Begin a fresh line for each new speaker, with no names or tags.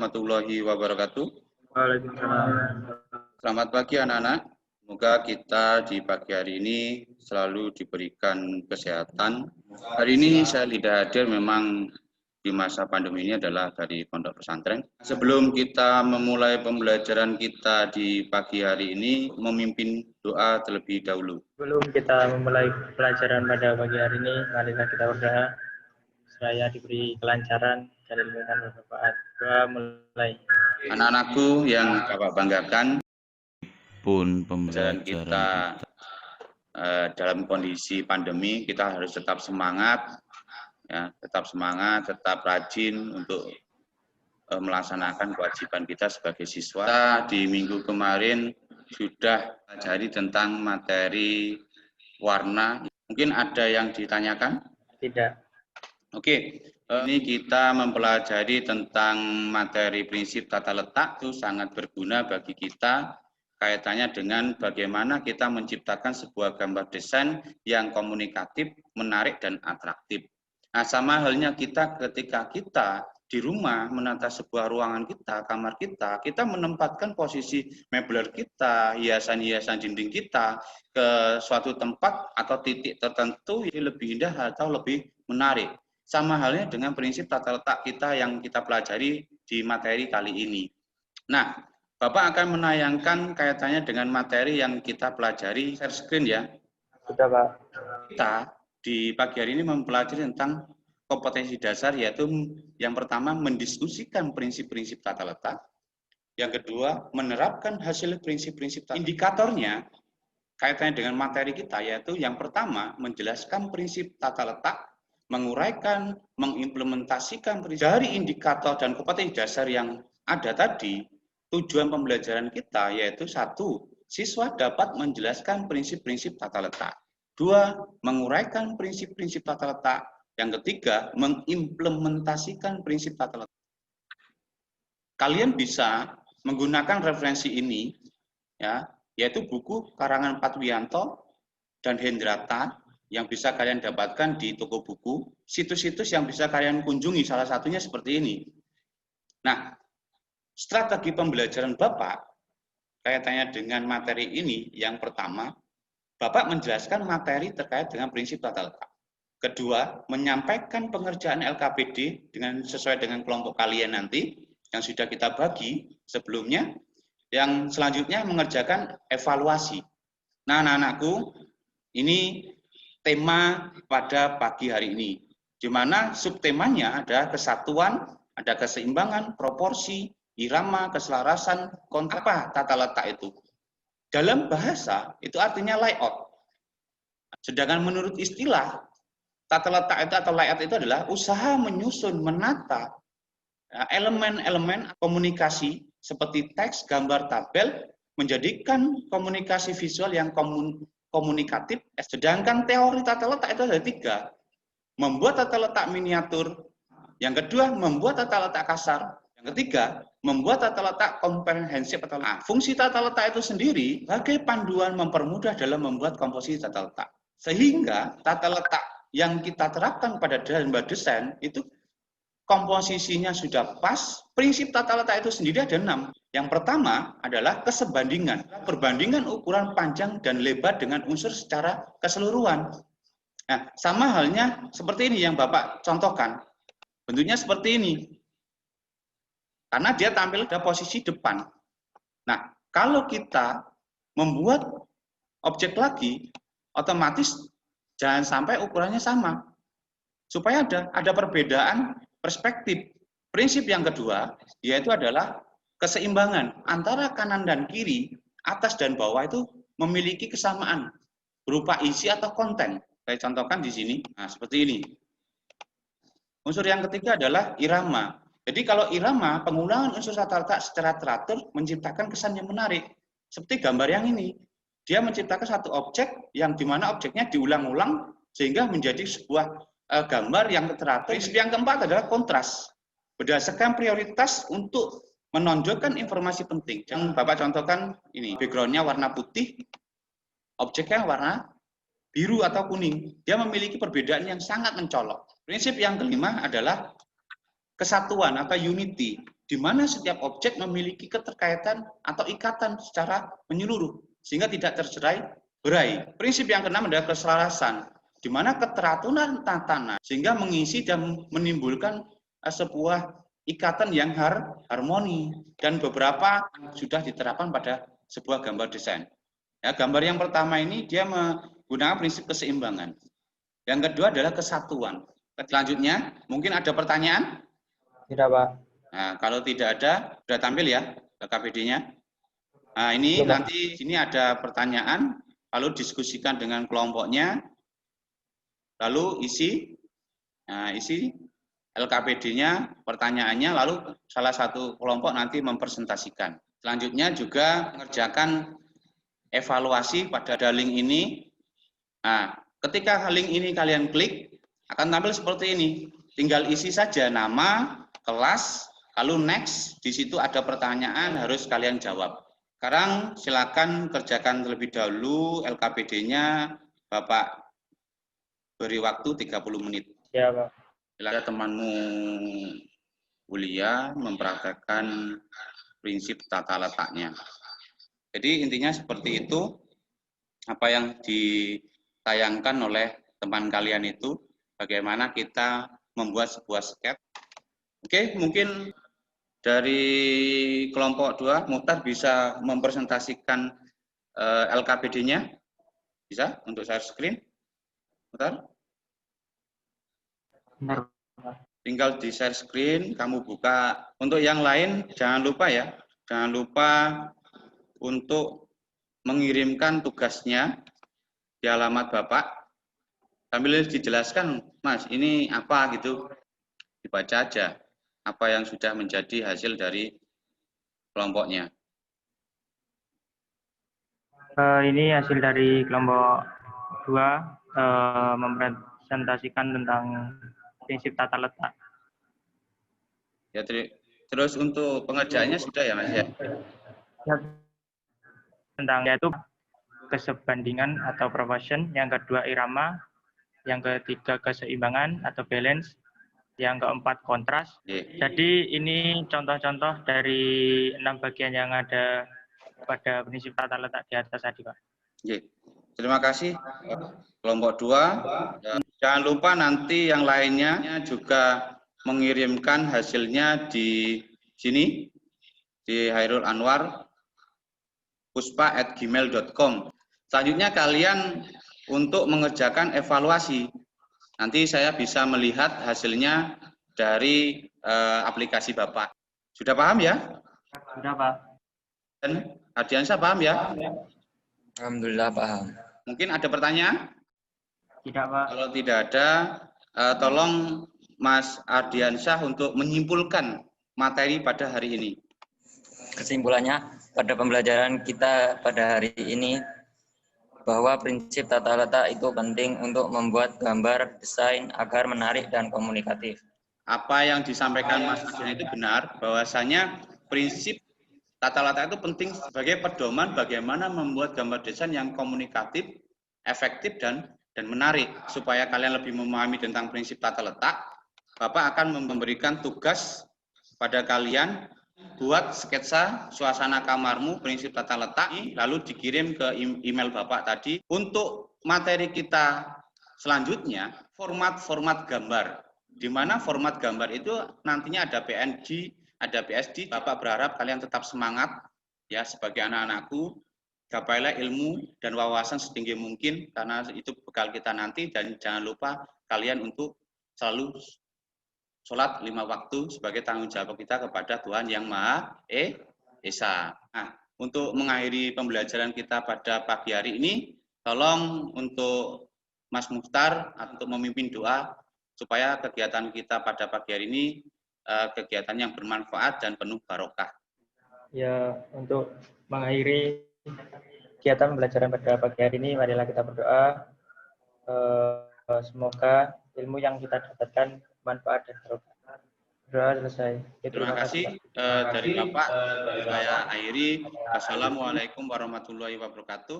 warahmatullahi wabarakatuh.
Waalaikumsalam.
Selamat pagi anak-anak. Semoga kita di pagi hari ini selalu diberikan kesehatan. Hari ini saya tidak hadir memang di masa pandemi ini adalah dari pondok pesantren. Sebelum kita memulai pembelajaran kita di pagi hari ini, memimpin doa terlebih dahulu.
Sebelum kita memulai pelajaran pada pagi hari ini, marilah kita berdoa. Saya diberi kelancaran dan ilmuwan bermanfaat. Doa mulai.
Anak-anakku yang Bapak banggakan,
pun
pembelajaran
pembelajaran
kita dalam kondisi pandemi, kita harus tetap semangat, ya, tetap rajin untuk melaksanakan kewajiban kita sebagai siswa. Kita di minggu kemarin sudah pelajari tentang materi warna. Mungkin ada yang ditanyakan?
Tidak.
Oke, ini kita mempelajari tentang materi prinsip tata letak, itu sangat berguna bagi kita kaitannya dengan bagaimana kita menciptakan sebuah gambar desain yang komunikatif, menarik, dan atraktif. Nah, sama halnya kita ketika kita di rumah menata sebuah ruangan kita, kamar kita menempatkan posisi mebel kita, hiasan-hiasan dinding kita ke suatu tempat atau titik tertentu yang lebih indah atau lebih menarik. Sama halnya dengan prinsip tata letak kita yang kita pelajari di materi kali ini. Nah, Bapak akan menayangkan kaitannya dengan materi yang kita pelajari. Share screen ya.
Sudah, Pak.
Kita di pagi hari ini mempelajari tentang kompetensi dasar, yaitu yang pertama mendiskusikan prinsip-prinsip tata letak. Yang kedua, menerapkan hasil prinsip-prinsip tata letak. Indikatornya kaitannya dengan materi kita, yaitu yang pertama menjelaskan prinsip tata letak, menguraikan, mengimplementasikan prinsip. Dari indikator dan kompetensi dasar yang ada tadi, tujuan pembelajaran kita yaitu satu, siswa dapat menjelaskan prinsip-prinsip tata letak. Dua, menguraikan prinsip-prinsip tata letak. Yang ketiga, mengimplementasikan prinsip tata letak. Kalian bisa menggunakan referensi ini, ya, yaitu buku karangan Patwianto dan Hendrata yang bisa kalian dapatkan di toko buku, situs-situs yang bisa kalian kunjungi, salah satunya seperti ini. Nah, strategi pembelajaran Bapak kaitannya dengan materi ini, yang pertama, Bapak menjelaskan materi terkait dengan prinsip tata letak. Kedua, menyampaikan pengerjaan LKPD sesuai dengan kelompok kalian nanti, yang sudah kita bagi sebelumnya. Yang selanjutnya mengerjakan evaluasi. Nah, anak-anakku, ini tema pada pagi hari ini, di mana subtemanya ada kesatuan, ada keseimbangan, proporsi, irama, keselarasan, apa tata letak itu. Dalam bahasa itu artinya layout. Sedangkan menurut istilah, tata letak itu atau layout itu adalah usaha menyusun, menata elemen-elemen komunikasi seperti teks, gambar, tabel, menjadikan komunikasi visual yang komunikatif. Sedangkan teori tata letak itu ada tiga. Membuat tata letak miniatur. Yang kedua, membuat tata letak kasar. Yang ketiga, membuat tata letak komprehensif. Fungsi tata letak itu sendiri sebagai panduan mempermudah dalam membuat komposisi tata letak. Sehingga tata letak yang kita terapkan pada gambar desain itu komposisinya sudah pas. Prinsip tata letak itu sendiri ada 6. Yang pertama adalah kesebandingan. Perbandingan ukuran panjang dan lebar dengan unsur secara keseluruhan. Nah, sama halnya seperti ini yang Bapak contohkan. Bentuknya seperti ini. Karena dia tampil pada posisi depan. Nah, kalau kita membuat objek lagi, otomatis jangan sampai ukurannya sama. Supaya ada perbedaan perspektif. Prinsip yang kedua, yaitu adalah keseimbangan antara kanan dan kiri, atas dan bawah itu memiliki kesamaan berupa isi atau konten. Saya contohkan di sini. Nah, seperti ini. Unsur yang ketiga adalah irama. Jadi kalau irama, pengulangan unsur tata letak secara teratur menciptakan kesan yang menarik. Seperti gambar yang ini. Dia menciptakan satu objek yang dimana objeknya diulang-ulang sehingga menjadi sebuah gambar yang teratur. Prinsip yang keempat adalah kontras. Berdasarkan prioritas untuk menonjolkan informasi penting. Yang Bapak contohkan ini, background-nya warna putih, objeknya warna biru atau kuning. Dia memiliki perbedaan yang sangat mencolok. Prinsip yang kelima adalah kesatuan atau unity. di mana setiap objek memiliki keterkaitan atau ikatan secara menyeluruh, sehingga tidak tercerai-berai. Prinsip yang keenam adalah keselarasan, di mana keteraturan tatanan, sehingga mengisi dan menimbulkan sebuah ikatan yang harmoni, dan beberapa sudah diterapkan pada sebuah gambar desain. Ya, gambar yang pertama ini dia menggunakan prinsip keseimbangan. Yang kedua adalah kesatuan. Selanjutnya, mungkin ada pertanyaan?
Tidak, Pak.
Nah, kalau tidak ada, sudah tampil ya LKPD-nya. Nah, ini nanti sini ada pertanyaan, lalu diskusikan dengan kelompoknya, lalu isi LKPD-nya, pertanyaannya, lalu salah satu kelompok nanti mempresentasikan. Selanjutnya juga mengerjakan evaluasi pada link ini. Nah, ketika link ini kalian klik, akan tampil seperti ini. Tinggal isi saja nama, kelas, lalu next. Di situ ada pertanyaan, harus kalian jawab. Sekarang silakan kerjakan terlebih dahulu LKPD-nya. Bapak beri waktu 30 menit.
Ya, Pak.
Silakan temanmu kuliah mempraktekkan prinsip tata letaknya. Jadi intinya seperti itu, apa yang ditayangkan oleh teman kalian itu, bagaimana kita membuat sebuah sketch. Oke, mungkin dari kelompok 2, Muhtar bisa mempresentasikan LKPD-nya, bisa untuk share screen, Muhtar?
Benar.
Tinggal di share screen, kamu buka. Untuk yang lain, jangan lupa ya, jangan lupa untuk mengirimkan tugasnya di alamat Bapak. Sambil dijelaskan, Mas, ini apa gitu, dibaca aja apa yang sudah menjadi hasil dari kelompoknya.
Ini hasil dari kelompok 2 mempresentasikan tentang prinsip tata letak.
Ya, terus untuk pengerjaannya sudah ya, Mas ya?
Ya, tentang yaitu kesebandingan atau proportion, yang kedua irama, yang ketiga keseimbangan atau balance, yang keempat kontras. Jadi ini contoh-contoh dari 6 bagian yang ada pada prinsip tata letak di atas tadi, Pak.
Terima kasih kelompok 2. Jangan lupa nanti yang lainnya juga mengirimkan hasilnya di sini, di Hairul Anwar puspa@gmail.com. Selanjutnya kalian untuk mengerjakan evaluasi. Nanti saya bisa melihat hasilnya dari aplikasi Bapak. Sudah paham ya?
Sudah, Pak.
Dan Ardiansyah paham ya?
Alhamdulillah paham.
Mungkin ada pertanyaan?
Tidak, Pak.
Kalau tidak ada, tolong Mas Ardiansyah untuk menyimpulkan materi pada hari ini.
Kesimpulannya, pada pembelajaran kita pada hari ini, bahwa prinsip tata letak itu penting untuk membuat gambar desain agar menarik dan komunikatif.
Apa yang disampaikan Mas Ardian itu benar, bahwasanya prinsip tata letak itu penting sebagai pedoman bagaimana membuat gambar desain yang komunikatif, efektif, dan menarik. Supaya kalian lebih memahami tentang prinsip tata letak, Bapak akan memberikan tugas pada kalian buat sketsa suasana kamarmu prinsip tata letak, lalu dikirim ke email Bapak tadi. Untuk materi kita selanjutnya, format gambar, di mana format gambar itu nantinya ada PNG, ada PSD. Bapak berharap kalian tetap semangat ya sebagai anak-anakku, gapailah ilmu dan wawasan setinggi mungkin karena itu bekal kita nanti, dan jangan lupa kalian untuk selalu sholat 5 waktu sebagai tanggung jawab kita kepada Tuhan Yang Maha Esa. Nah, untuk mengakhiri pembelajaran kita pada pagi hari ini, tolong untuk Mas Muhtar untuk memimpin doa supaya kegiatan kita pada pagi hari ini kegiatan yang bermanfaat dan penuh barokah.
Ya, untuk mengakhiri kegiatan pembelajaran pada pagi hari ini, marilah kita berdoa. Semoga ilmu yang kita dapatkan manfaat dan barokah. Doa selesai.
Terima kasih dari Bapak. Saya akhiri. Wassalamualaikum warahmatullahi wabarakatuh.